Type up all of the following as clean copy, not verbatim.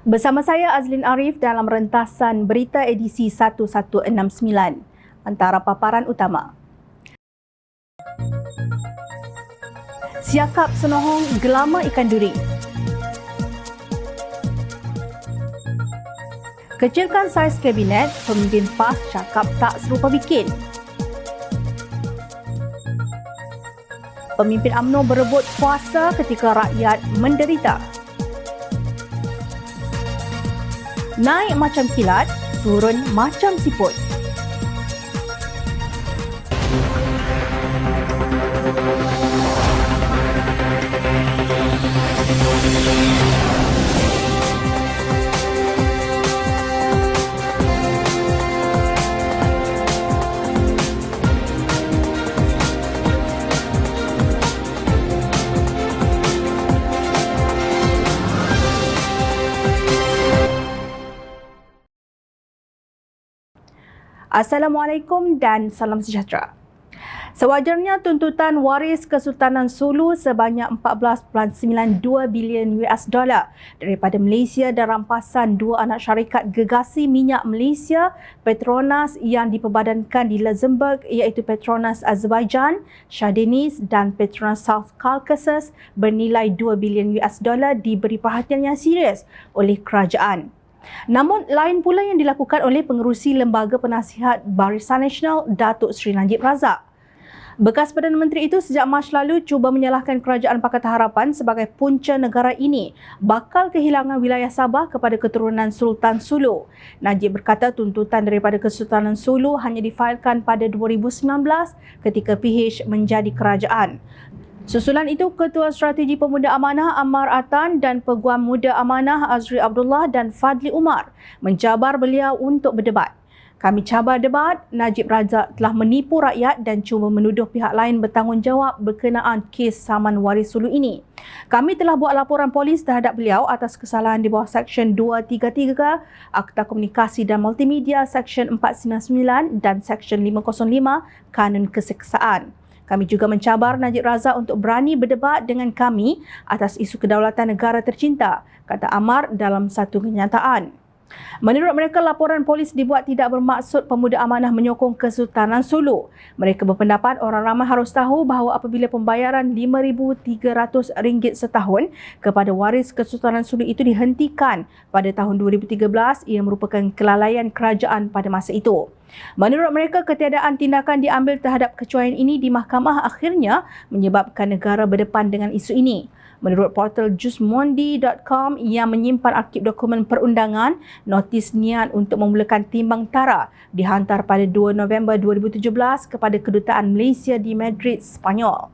Bersama saya Azlin Arif dalam rentasan berita edisi 1169. Antara paparan utama. Siakap senohong gelama ikan duri. Kecilkan saiz kabinet, pemimpin PAS cakap tak serupa bikin. Pemimpin UMNO berebut kuasa ketika rakyat menderita. Naik macam kilat, turun macam siput. Assalamualaikum dan salam sejahtera. Sewajarnya tuntutan waris Kesultanan Sulu sebanyak 14.92 bilion US dollar daripada Malaysia dan rampasan dua anak syarikat gegasi minyak Malaysia Petronas yang diperbadankan di Luxembourg iaitu Petronas Azerbaijan, Shah Deniz dan Petronas South Caucasus bernilai 2 bilion US dollar diberi perhatian yang serius oleh kerajaan. Namun, lain pula yang dilakukan oleh pengerusi Lembaga Penasihat Barisan Nasional Datuk Seri Najib Razak. Bekas Perdana Menteri itu sejak Mac lalu cuba menyalahkan Kerajaan Pakatan Harapan sebagai punca negara ini bakal kehilangan wilayah Sabah kepada keturunan Sultan Sulu. Najib berkata tuntutan daripada Kesultanan Sulu hanya difailkan pada 2019 ketika PH menjadi kerajaan. Susulan itu, Ketua Strategi Pemuda Amanah Ammar Atan dan Peguam Muda Amanah Azri Abdullah dan Fadli Umar mencabar beliau untuk berdebat. Kami cabar debat, Najib Razak telah menipu rakyat dan cuba menuduh pihak lain bertanggungjawab berkenaan kes saman waris Sulu ini. Kami telah buat laporan polis terhadap beliau atas kesalahan di bawah Seksyen 233 Akta Komunikasi dan Multimedia Seksyen 499 dan Seksyen 505 Kanun Keseksaan. Kami juga mencabar Najib Razak untuk berani berdebat dengan kami atas isu kedaulatan negara tercinta, kata Ammar dalam satu kenyataan. Menurut mereka, laporan polis dibuat tidak bermaksud Pemuda Amanah menyokong Kesultanan Sulu. Mereka berpendapat orang ramai harus tahu bahawa apabila pembayaran RM5,300 setahun kepada waris Kesultanan Sulu itu dihentikan pada tahun 2013, ia merupakan kelalaian kerajaan pada masa itu. Menurut mereka, ketiadaan tindakan diambil terhadap kecuaian ini di mahkamah akhirnya menyebabkan negara berdepan dengan isu ini. Menurut portal jusmondi.com yang menyimpan arsip dokumen perundangan, notis niat untuk memulakan timbang tara dihantar pada 2 November 2017 kepada Kedutaan Malaysia di Madrid, Spanyol.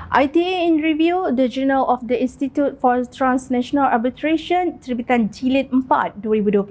ITA in Review, the Journal of the Institute for Transnational Arbitration, terbitan Jilid 4 2022,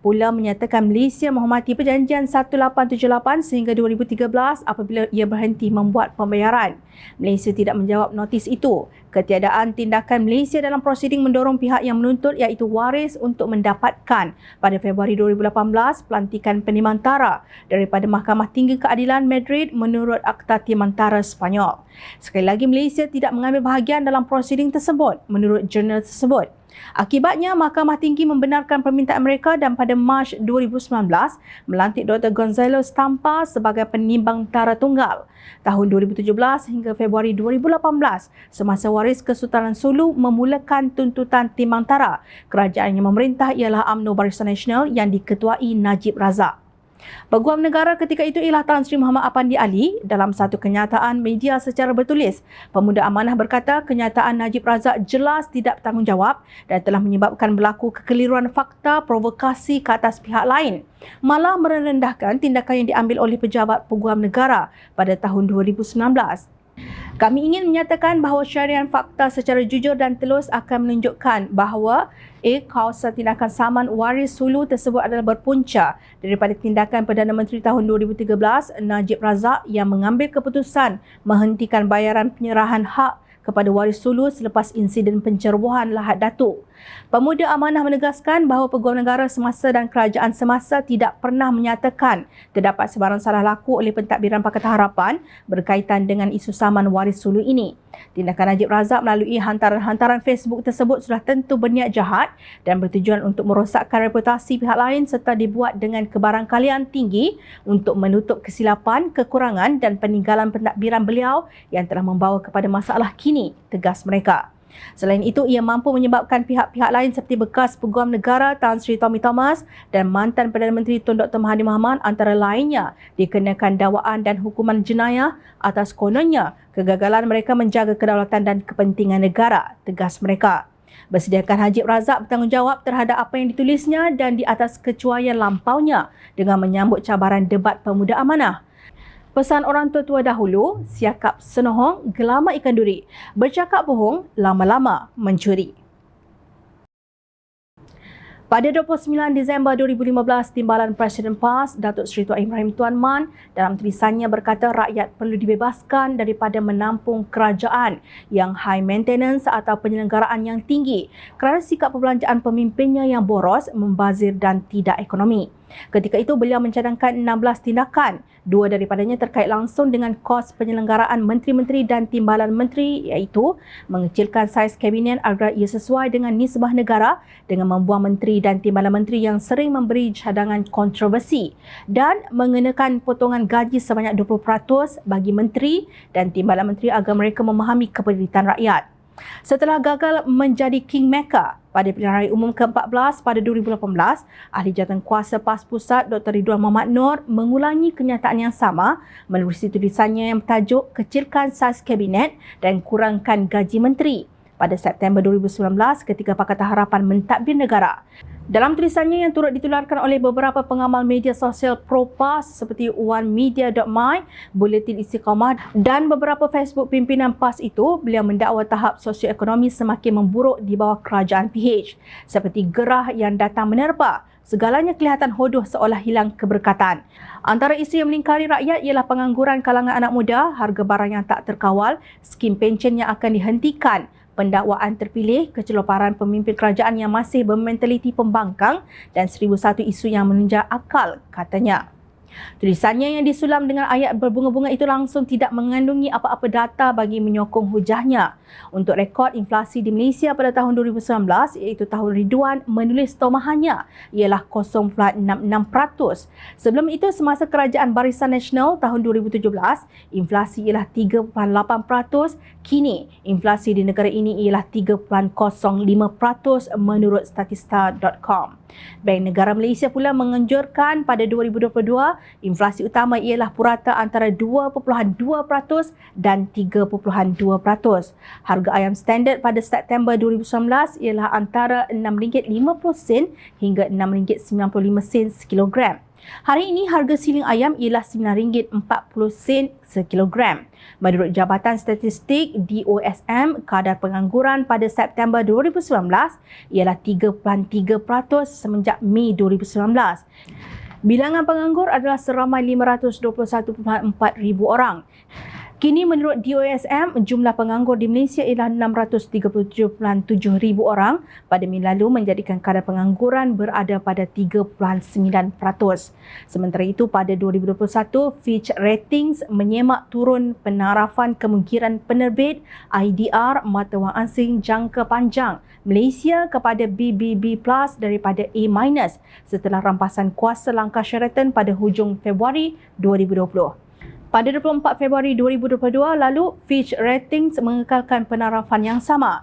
pula menyatakan Malaysia menghormati Perjanjian 1878 sehingga 2013 apabila ia berhenti membuat pembayaran. Malaysia tidak menjawab notis itu. Ketiadaan tindakan Malaysia dalam prosiding mendorong pihak yang menuntut iaitu waris untuk mendapatkan pada Februari 2018 pelantikan penimbang tara daripada Mahkamah Tinggi Keadilan Madrid menurut Akta Timantara Spanyol. Sekali lagi, Malaysia tidak mengambil bahagian dalam prosiding tersebut menurut jurnal tersebut. Akibatnya, Mahkamah Tinggi membenarkan permintaan mereka dan pada Mac 2019 melantik Dr. Gonzalo Stampa sebagai penimbang tara tunggal. Tahun 2017 hingga Februari 2018, semasa waris Kesultanan Sulu memulakan tuntutan timbang tara, kerajaan yang memerintah ialah UMNO Barisan Nasional yang diketuai Najib Razak. Peguam negara ketika itu ialah Tan Sri Muhammad Apandi Ali. Dalam satu kenyataan media secara bertulis, Pemuda Amanah berkata kenyataan Najib Razak jelas tidak bertanggungjawab dan telah menyebabkan berlaku kekeliruan fakta provokasi ke atas pihak lain, malah merendahkan tindakan yang diambil oleh pejabat peguam negara pada tahun 2019. Kami ingin menyatakan bahawa syarian fakta secara jujur dan telus akan menunjukkan bahawa kausa tindakan saman waris Sulu tersebut adalah berpunca daripada tindakan Perdana Menteri tahun 2013 Najib Razak yang mengambil keputusan menghentikan bayaran penyerahan hak kepada waris Sulu selepas insiden pencerobohan Lahad Datuk. Pemuda Amanah menegaskan bahawa peguam negara semasa dan kerajaan semasa tidak pernah menyatakan terdapat sebarang salah laku oleh pentadbiran Pakatan Harapan berkaitan dengan isu saman waris Sulu ini. Tindakan Najib Razak melalui hantaran-hantaran Facebook tersebut sudah tentu berniat jahat dan bertujuan untuk merosakkan reputasi pihak lain serta dibuat dengan kebarangkalian tinggi untuk menutup kesilapan, kekurangan dan peninggalan pentadbiran beliau yang telah membawa kepada masalah kini, tegas mereka. Selain itu, ia mampu menyebabkan pihak-pihak lain seperti bekas Peguam Negara Tan Sri Tommy Thomas dan mantan Perdana Menteri Tun Dr. Mahathir Mohamad antara lainnya dikenakan dakwaan dan hukuman jenayah atas kononnya kegagalan mereka menjaga kedaulatan dan kepentingan negara, tegas mereka. Bersediakan Najib Razak bertanggungjawab terhadap apa yang ditulisnya dan di atas kecuaian lampaunya dengan menyambut cabaran debat pemuda amanah. Pesan orang tua-tua dahulu, siakap senohong, gelama ikan duri. Bercakap bohong, lama-lama mencuri. Pada 29 Disember 2015, Timbalan Presiden PAS, Datuk Seri Tuan Ibrahim Tuan Man dalam tulisannya berkata rakyat perlu dibebaskan daripada menampung kerajaan yang high maintenance atau penyelenggaraan yang tinggi kerana sikap perbelanjaan pemimpinnya yang boros, membazir dan tidak ekonomi. Ketika itu, beliau mencadangkan 16 tindakan. 2 daripadanya terkait langsung dengan kos penyelenggaraan menteri-menteri dan timbalan menteri, iaitu mengecilkan saiz kabinet agar ia sesuai dengan nisbah negara dengan membuang menteri dan timbalan menteri yang sering memberi cadangan kontroversi dan mengenakan potongan gaji sebanyak 20% bagi menteri dan timbalan menteri agar mereka memahami kepelitan rakyat. Setelah gagal menjadi kingmaker pada pilihan raya umum ke-14 pada 2018, Ahli Jawatankuasa PAS Pusat Dr. Ridwan Muhammad Noor mengulangi kenyataan yang sama menerusi tulisannya yang bertajuk Kecilkan Saiz Kabinet dan Kurangkan Gaji Menteri pada September 2019 ketika Pakatan Harapan mentadbir negara. Dalam tulisannya yang turut ditularkan oleh beberapa pengamal media sosial pro-PAS seperti onemedia.my, Buletin Istiqamah dan beberapa Facebook pimpinan PAS itu, beliau mendakwa tahap sosioekonomi semakin memburuk di bawah kerajaan PH. Seperti gerah yang datang menerpa, segalanya kelihatan hodoh seolah hilang keberkatan. Antara isu yang melingkari rakyat ialah pengangguran kalangan anak muda, harga barang yang tak terkawal, skim pencen yang akan dihentikan, pendakwaan terpilih, keceloparan pemimpin kerajaan yang masih bermentaliti pembangkang dan 1001 isu yang menunjang akal, katanya. Tulisannya yang disulam dengan ayat berbunga-bunga itu langsung tidak mengandungi apa-apa data bagi menyokong hujahnya. Untuk rekod inflasi di Malaysia pada tahun 2019, iaitu tahun Ridwan menulis tomahannya ialah 0.66%. Sebelum itu, semasa kerajaan Barisan Nasional tahun 2017, inflasi ialah 3.8%. Kini, inflasi di negara ini ialah 3.05% menurut statista.com. Bank Negara Malaysia pula menganjurkan pada 2022, inflasi utama ialah purata antara 2.2% dan 3.2%. Harga ayam standard pada September 2019 ialah antara RM6.50 hingga RM6.95 sekilogram. Hari ini, harga siling ayam ialah RM9.40 sekilogram. Menurut Jabatan Statistik DOSM, kadar pengangguran pada September 2019 ialah 3.3% semenjak Mei 2019. Bilangan penganggur adalah seramai 521.4 ribu orang. Kini menurut DOSM, jumlah penganggur di Malaysia ialah 637.7 ribu orang pada Mei lalu, menjadikan kadar pengangguran berada pada 3.9%. Sementara itu, pada 2021, Fitch Ratings menyemak turun penarafan kemungkinan penerbit IDR mata wang asing jangka panjang Malaysia kepada BBB+ daripada A- setelah rampasan kuasa langkah Sheraton pada hujung Februari 2020. Pada 24 Februari 2022 lalu, Fitch Ratings mengekalkan penarafan yang sama.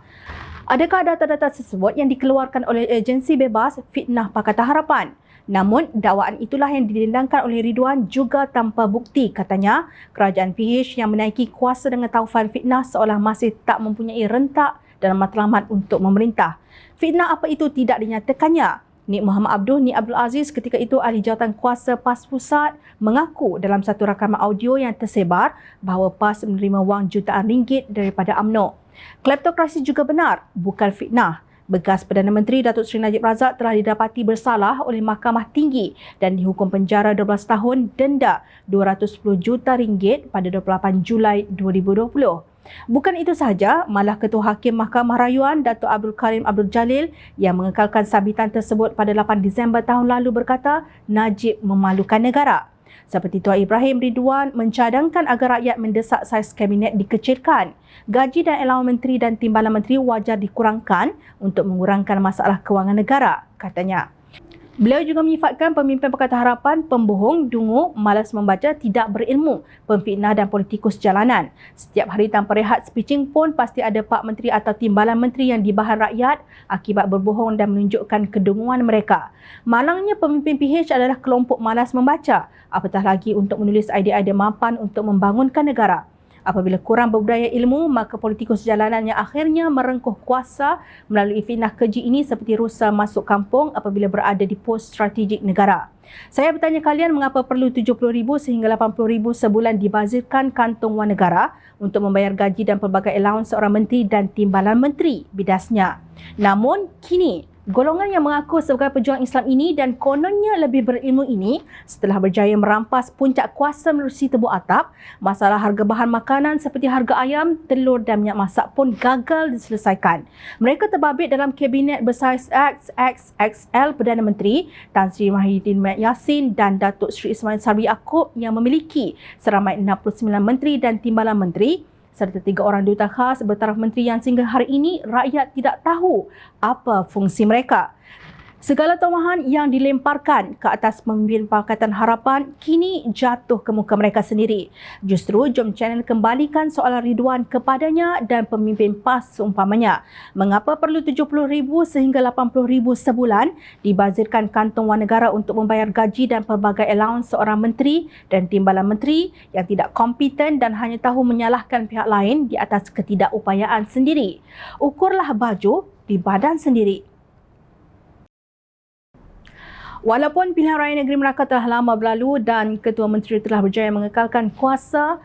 Adakah data-data tersebut yang dikeluarkan oleh agensi bebas fitnah Pakatan Harapan? Namun, dakwaan itulah yang didendangkan oleh Ridwan juga tanpa bukti. Katanya, kerajaan PH yang menaiki kuasa dengan taufan fitnah seolah masih tak mempunyai rentak dan matlamat untuk memerintah. Fitnah apa itu tidak dinyatakannya. Nik Muhammad Abdul Aziz ketika itu ahli jawatankuasa PAS Pusat mengaku dalam satu rakaman audio yang tersebar bahawa PAS menerima wang jutaan ringgit daripada UMNO. Kleptokrasi juga benar, bukan fitnah. Bekas Perdana Menteri Datuk Seri Najib Razak telah didapati bersalah oleh Mahkamah Tinggi dan dihukum penjara 12 tahun, denda RM210 juta pada 28 Julai 2020. Bukan itu sahaja, malah Ketua Hakim Mahkamah Rayuan Datuk Abdul Karim Abdul Jalil yang mengekalkan sambitan tersebut pada 8 Disember tahun lalu berkata Najib memalukan negara. Seperti Tuan Ibrahim Ridwan mencadangkan agar rakyat mendesak saiz kabinet dikecilkan. Gaji dan allowance menteri dan timbalan menteri wajar dikurangkan untuk mengurangkan masalah kewangan negara, katanya. Beliau juga menyifatkan pemimpin Pakatan Harapan pembohong, dungu, malas membaca, tidak berilmu, pemfitnah dan politikus jalanan. Setiap hari tanpa rehat sepicing pun pasti ada Pak Menteri atau timbalan menteri yang dibahan rakyat akibat berbohong dan menunjukkan kedunguan mereka. Malangnya pemimpin PH adalah kelompok malas membaca, apatah lagi untuk menulis idea-idea mapan untuk membangunkan negara. Apabila kurang berbudaya ilmu, maka politikus jalanan yang akhirnya merengkuh kuasa melalui fitnah keji ini seperti rusa masuk kampung apabila berada di pos strategik negara. Saya bertanya kalian mengapa perlu RM70,000 sehingga RM80,000 sebulan dibazirkan kantong wang negara untuk membayar gaji dan pelbagai allowance seorang menteri dan timbalan menteri, bidasnya. Namun kini, golongan yang mengaku sebagai pejuang Islam ini dan kononnya lebih berilmu ini setelah berjaya merampas puncak kuasa menerusi tebuk atap, masalah harga bahan makanan seperti harga ayam, telur dan minyak masak pun gagal diselesaikan. Mereka terbabit dalam kabinet bersaiz XXXL Perdana Menteri Tan Sri Mahyudin Yassin dan Datuk Seri Ismail Sabri Yaakob yang memiliki seramai 69 menteri dan timbalan menteri serta 3 orang duta khas bertaraf menteri yang sehingga hari ini rakyat tidak tahu apa fungsi mereka. Segala tomahan yang dilemparkan ke atas pemimpin Pakatan Harapan kini jatuh ke muka mereka sendiri. Justru jom channel kembalikan soalan Ridwan kepadanya dan pemimpin PAS seumpamanya. Mengapa perlu RM70,000 sehingga RM80,000 sebulan dibazirkan kantong wang negara untuk membayar gaji dan pelbagai allowance seorang menteri dan timbalan menteri yang tidak kompeten dan hanya tahu menyalahkan pihak lain di atas ketidakupayaan sendiri. Ukurlah baju di badan sendiri. Walaupun pilihan raya negeri Melaka telah lama berlalu dan Ketua Menteri telah berjaya mengekalkan kuasa,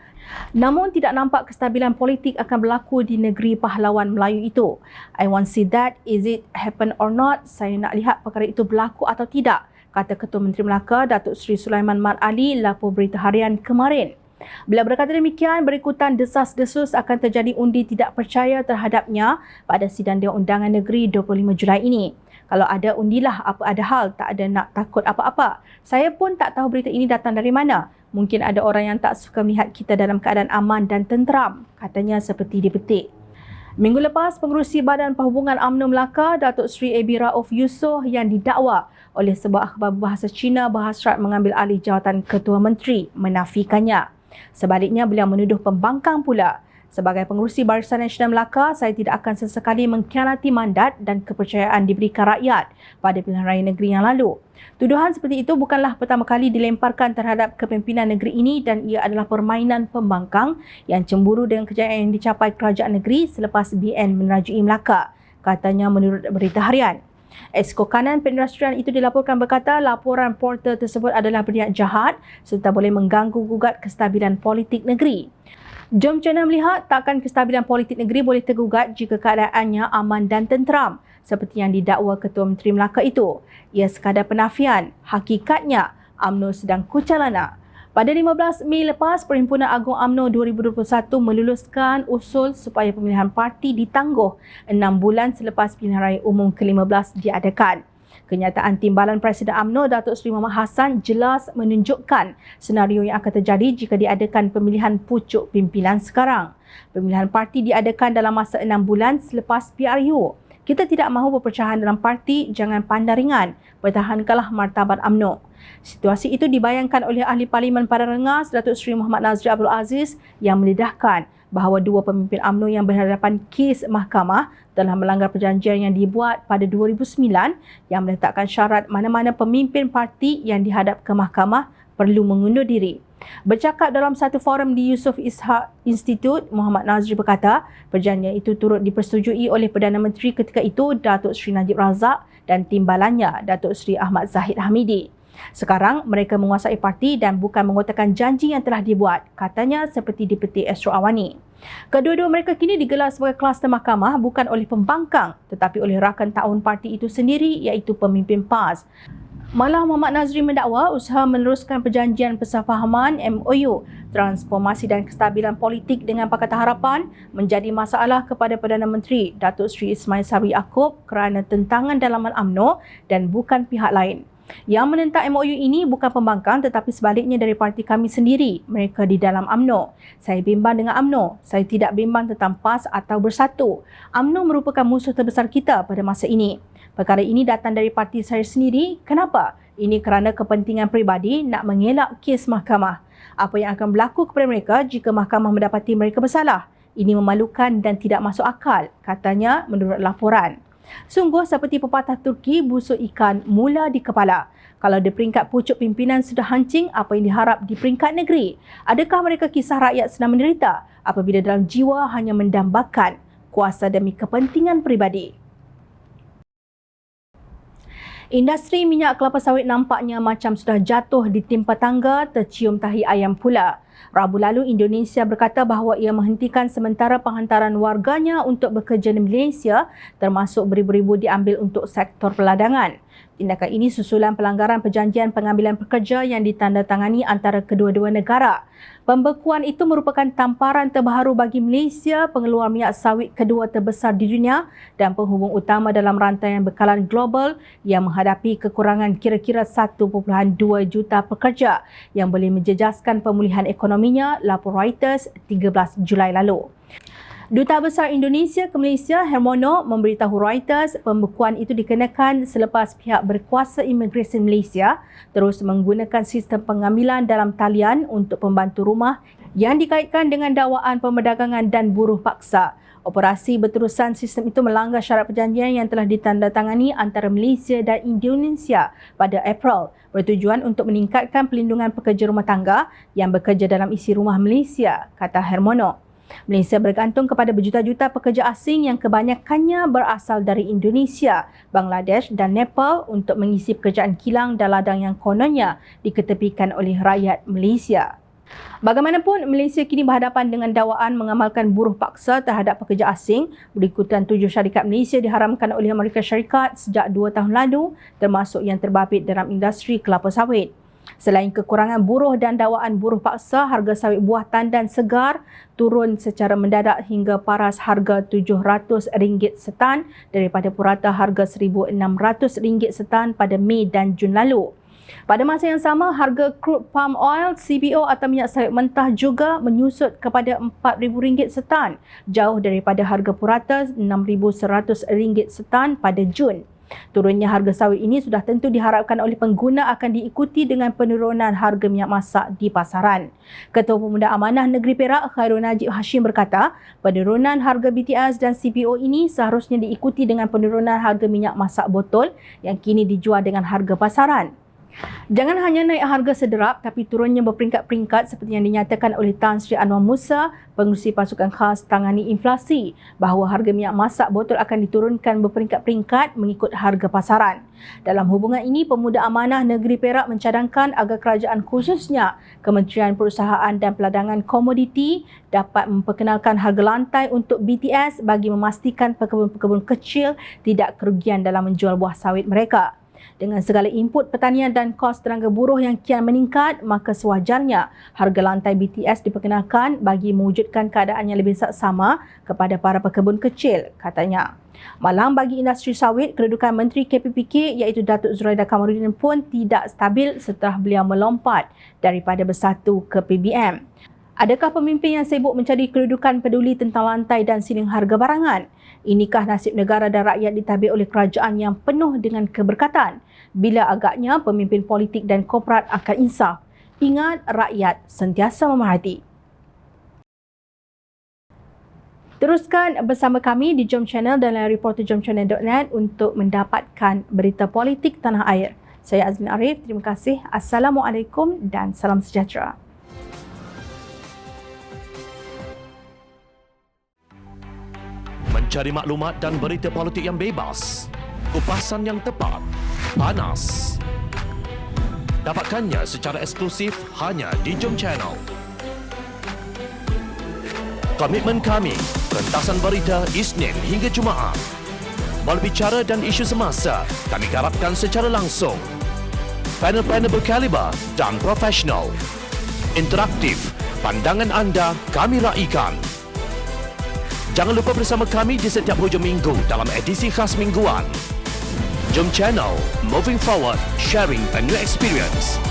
namun tidak nampak kestabilan politik akan berlaku di negeri pahlawan Melayu itu. I want to see that, is it happen or not? Saya nak lihat perkara itu berlaku atau tidak, kata Ketua Menteri Melaka Datuk Seri Sulaiman Mat Ali lapor Berita Harian kemarin. Bila berkata demikian, berikutan desas-desus akan terjadi undi tidak percaya terhadapnya pada sidang Dewan Undangan Negeri 25 Julai ini. Kalau ada undilah, apa ada hal, tak ada nak takut apa-apa. Saya pun tak tahu berita ini datang dari mana. Mungkin ada orang yang tak suka melihat kita dalam keadaan aman dan tenteram, katanya seperti dipetik. Minggu lepas, pengerusi Badan Perhubungan UMNO Melaka, Datuk Seri A.B. Rauf Yusof yang didakwa oleh sebuah akhbar bahasa Cina berhasrat mengambil alih jawatan Ketua Menteri, menafikannya. Sebaliknya, beliau menuduh pembangkang pula. Sebagai pengerusi Barisan Nasional Melaka, saya tidak akan sesekali mengkhianati mandat dan kepercayaan diberikan rakyat pada pilihan raya negeri yang lalu. Tuduhan seperti itu bukanlah pertama kali dilemparkan terhadap kepimpinan negeri ini dan ia adalah permainan pembangkang yang cemburu dengan kejayaan yang dicapai kerajaan negeri selepas BN menerajui Melaka, katanya menurut Berita Harian. Exco kanan perindustrian itu dilaporkan berkata laporan portal tersebut adalah berniat jahat serta boleh mengganggu gugat kestabilan politik negeri. Jom channel melihat takkan kestabilan politik negeri boleh tergugat jika keadaannya aman dan tenteram seperti yang didakwa Ketua Menteri Melaka itu. Ia sekadar penafian. Hakikatnya, UMNO sedang kucalana. Pada 15 Mei lepas, Perhimpunan Agung UMNO 2021 meluluskan usul supaya pemilihan parti ditangguh 6 bulan selepas pilihan raya umum ke-15 diadakan. Kenyataan Timbalan Presiden UMNO Datuk Seri Muhammad Hassan jelas menunjukkan senario yang akan terjadi jika diadakan pemilihan pucuk pimpinan sekarang. Pemilihan parti diadakan dalam masa 6 bulan selepas PRU. Kita tidak mahu perpecahan dalam parti, jangan pandang ringan. Pertahankanlah martabat UMNO. Situasi itu dibayangkan oleh Ahli Parlimen Padang Rengas Datuk Seri Muhammad Nazri Abdul Aziz yang mendedahkan bahawa 2 pemimpin UMNO yang berhadapan kes mahkamah telah melanggar perjanjian yang dibuat pada 2009 yang meletakkan syarat mana-mana pemimpin parti yang dihadap ke mahkamah perlu mengundur diri. Bercakap dalam satu forum di Yusof Ishak Institute, Muhammad Nazri berkata perjanjian itu turut dipersetujui oleh Perdana Menteri ketika itu Datuk Seri Najib Razak dan timbalannya Datuk Seri Ahmad Zahid Hamidi. Sekarang mereka menguasai parti dan bukan mengutarakan janji yang telah dibuat, katanya seperti dipetik Astro Awani. Kedua-dua mereka kini digelar sebagai kluster mahkamah bukan oleh pembangkang tetapi oleh rakan ta'awun parti itu sendiri iaitu pemimpin PAS. Malah Muhammad Nazri mendakwa usaha meneruskan perjanjian persefahaman MOU transformasi dan kestabilan politik dengan Pakatan Harapan menjadi masalah kepada Perdana Menteri Datuk Seri Ismail Sabri Yaakob kerana tentangan dalaman UMNO dan bukan pihak lain. Yang menentang MOU ini bukan pembangkang tetapi sebaliknya dari parti kami sendiri, mereka di dalam UMNO. Saya bimbang dengan UMNO, saya tidak bimbang tentang PAS atau Bersatu. UMNO merupakan musuh terbesar kita pada masa ini. Perkara ini datang dari parti saya sendiri. Kenapa? Ini kerana kepentingan peribadi nak mengelak kes mahkamah. Apa yang akan berlaku kepada mereka jika mahkamah mendapati mereka bersalah? Ini memalukan dan tidak masuk akal, katanya menurut laporan. Sungguh seperti pepatah Turki, busuk ikan mula di kepala. Kalau di peringkat pucuk pimpinan sudah hancing, apa yang diharap di peringkat negeri? Adakah mereka kisah rakyat sedang menderita apabila dalam jiwa hanya mendambakan kuasa demi kepentingan peribadi? Industri minyak kelapa sawit nampaknya macam sudah jatuh ditimpa tangga, tercium tahi ayam pula. Rabu lalu, Indonesia berkata bahawa ia menghentikan sementara penghantaran warganya untuk bekerja di Malaysia, termasuk beribu-ribu diambil untuk sektor perladangan. Tindakan ini susulan pelanggaran perjanjian pengambilan pekerja yang ditandatangani antara kedua-dua negara. Pembekuan itu merupakan tamparan terbaru bagi Malaysia, pengeluar minyak sawit kedua terbesar di dunia dan penghubung utama dalam rantaian bekalan global yang menghadapi kekurangan kira-kira 1.2 juta pekerja yang boleh menjejaskan pemulihan ekonominya, lapor Reuters 13 Julai lalu. Duta Besar Indonesia ke Malaysia, Hermono, memberitahu Reuters pembekuan itu dikenakan selepas pihak berkuasa imigresen Malaysia terus menggunakan sistem pengambilan dalam talian untuk pembantu rumah yang dikaitkan dengan dakwaan pemerdagangan dan buruh paksa. Operasi berterusan sistem itu melanggar syarat perjanjian yang telah ditandatangani antara Malaysia dan Indonesia pada April, bertujuan untuk meningkatkan pelindungan pekerja rumah tangga yang bekerja dalam isi rumah Malaysia, kata Hermono. Malaysia bergantung kepada berjuta-juta pekerja asing yang kebanyakannya berasal dari Indonesia, Bangladesh dan Nepal untuk mengisi pekerjaan kilang dan ladang yang kononnya diketepikan oleh rakyat Malaysia. Bagaimanapun, Malaysia kini berhadapan dengan dakwaan mengamalkan buruh paksa terhadap pekerja asing berikutan 7 syarikat Malaysia diharamkan oleh Amerika Syarikat sejak 2 tahun lalu, termasuk yang terbabit dalam industri kelapa sawit. Selain kekurangan buruh dan dakwaan buruh paksa, harga sawit buah tandan segar turun secara mendadak hingga paras harga RM700 setan daripada purata harga RM1,600 setan pada Mei dan Jun lalu. Pada masa yang sama, harga crude palm oil CPO atau minyak sawit mentah juga menyusut kepada RM4,000 setan, jauh daripada harga purata RM6,100 setan pada Jun. Turunnya harga sawit ini sudah tentu diharapkan oleh pengguna akan diikuti dengan penurunan harga minyak masak di pasaran. Ketua Pemuda Amanah Negeri Perak, Khairul Najib Hashim berkata, penurunan harga BTS dan CPO ini seharusnya diikuti dengan penurunan harga minyak masak botol yang kini dijual dengan harga pasaran. Jangan hanya naik harga sederap tapi turunnya berperingkat-peringkat seperti yang dinyatakan oleh Tan Sri Anwar Musa, Pengerusi Pasukan Khas Tangani Inflasi, bahawa harga minyak masak botol akan diturunkan berperingkat-peringkat mengikut harga pasaran. Dalam hubungan ini, Pemuda Amanah Negeri Perak mencadangkan agar kerajaan khususnya Kementerian Perusahaan dan Peladangan Komoditi dapat memperkenalkan harga lantai untuk BTS bagi memastikan pekebun-pekebun kecil tidak kerugian dalam menjual buah sawit mereka. Dengan segala input pertanian dan kos tenaga buruh yang kian meningkat, maka sewajarnya harga lantai BTS diperkenalkan bagi mewujudkan keadaan yang lebih saksama kepada para pekebun kecil, katanya. Malang bagi industri sawit, kedudukan Menteri KPPK iaitu Datuk Zuraida Kamaluddin pun tidak stabil setelah beliau melompat daripada Bersatu ke PBM. Adakah pemimpin yang sibuk mencari kedudukan peduli tentang lantai dan siling harga barangan? Inikah nasib negara dan rakyat ditadbir oleh kerajaan yang penuh dengan keberkatan? Bila agaknya pemimpin politik dan korporat akan insaf? Ingat, rakyat sentiasa memerhati. Teruskan bersama kami di Jom Channel dan reporterjomchannel.net untuk mendapatkan berita politik tanah air. Saya Azmin Arif, terima kasih. Assalamualaikum dan salam sejahtera. Mencari maklumat dan berita politik yang bebas, kupasan yang tepat, panas. Dapatkannya secara eksklusif hanya di Jom Channel. Komitmen kami, pentasan berita Isnin hingga Jumaat. Melalui cara dan isu semasa, kami garapkan secara langsung. Panel-panel berkaliber dan profesional. Interaktif, pandangan anda kami raikan. Jangan lupa bersama kami di setiap hujung minggu dalam edisi khas mingguan. Jom channel, moving forward, sharing a new experience.